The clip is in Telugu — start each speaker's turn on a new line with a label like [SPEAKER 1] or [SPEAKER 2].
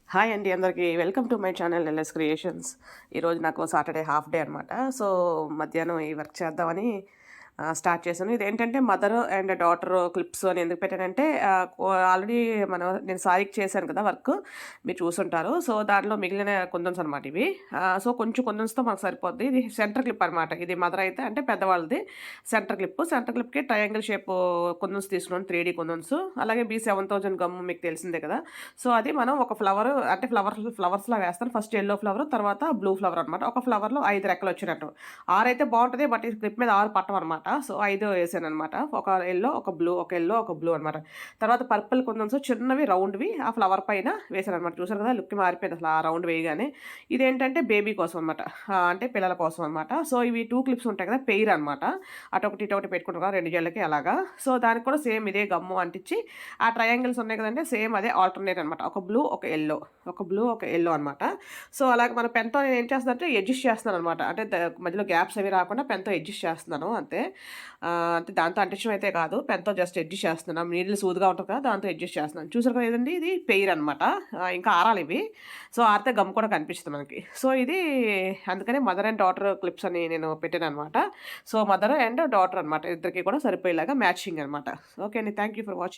[SPEAKER 1] హాయ్ అండి అందరికీ. Welcome to my channel LS creations. ఈరోజు నాకు సాటర్డే హాఫ్ డే అనమాట. సో, మధ్యాహ్నం ఈ వర్క్ చేద్దామని స్టార్ట్ చేశాను. ఇదేంటంటే మదర్ అండ్ డాటర్ క్లిప్స్ అని ఎందుకు పెట్టానంటే ఆల్రెడీ నేను సారీకి చేశాను కదా వర్క్. మీరు చూసుంటారు. సో, దాంట్లో మిగిలిన కుందన్స్ అనమాట ఇవి. సో, కొంచెం కుందన్స్‌తో మాకు సరిపోద్ది. ఇది సెంటర్ క్లిప్ అనమాట. ఇది మదర్ అయితే అంటే పెద్దవాళ్ళది సెంటర్ క్లిప్. సెంటర్ క్లిప్‌కి ట్రయాంగిల్ షేప్ కుందన్స్ తీసుకున్నాను 3D కుందన్స్. అలాగే B7000 గమ్ మీకు తెలిసిందే కదా! సో, అది మనం ఒక ఫ్లవర్ అంటే ఫ్లవర్స్‌లా వేస్తాను. ఫస్ట్ యెల్లో ఫ్లవర్, తర్వాత బ్లూ ఫ్లవర్ అనమాట. ఒక ఫ్లవర్‌లో 5 రెక్కలొచ్చినట్టు. 6 అయితే బావుంటది. బట్ ఈ క్లిప్ మీద 6 పట్టవనమాట. సో, 5 వేసాననమాట. ఒక యెల్లో, ఒక బ్లూ, ఒక యెల్లో, ఒక బ్లూ అనమాట. తర్వాత పర్పుల్ కుందన్స్ చిన్నవి రౌండ్‌వి ఆ ఫ్లవర్ పైన వేసాననమాట. చూసారు కదా! లుక్ మారిపోయింది అసలు ఆ రౌండ్ వేయగానే. ఇదేంటంటే బేబీ కోసం అనమాట. అంటే పిల్లల కోసం అనమాట. సో, ఇవి 2 క్లిప్స్ ఉంటాయి కదా! పెయిర్ అనమాట. అటొకటి, ఇటొకటి పెట్టుకుంటాం కదా! 2 జడలకి అలాగా. సో, దానికి కూడా సేమ్ ఇదే గమ్ము అంటించి ఆ ట్రయాంగిల్స్ ఉన్నాయి కదండీ! సేమ్ అదే ఆల్టర్‌నేట్ అనమాట. ఒక బ్లూ, ఒక యెల్లో. ఒక బ్లూ, ఒక యెల్లో అనమాట. సో, అలాగే మన పెన్‌తో నేనేం చేస్తానంటే అడ్జస్ట్ చేస్తున్నాననమాట. అంటే మధ్యలో గ్యాప్స్ అవి రాకుండా పెన్‌తో అడ్జస్ట్ చేస్తున్నాను అంతే. అంటే దాంతో అంటించడం అయితే కాదు. పెన్‌తో జస్ట్ అడ్జస్ట్ చేస్తున్నాను. నీడిల్ సూదిగా ఉంటది కదా! దాంతో అడ్జస్ట్ చేస్తున్నాను. చూసారు కదా ఇదండి ఇది పెయిర్ అనమాట. ఇంకా ఆరాలివి. సో, ఆరితే గమ్ కూడా కనిపిస్తది మనకి. సో, ఇది అందుకనే మదర్ అండ్ డాటర్ క్లిప్స్ అని నేను పెట్టాననమాట. సో, మదర్ అండ్ డాటర్ అనమాట. ఇద్దరికీ కూడా సరిపోయేలాగా మ్యాచింగ్ అనమాట. ఓకే అండి. Thank you for watching.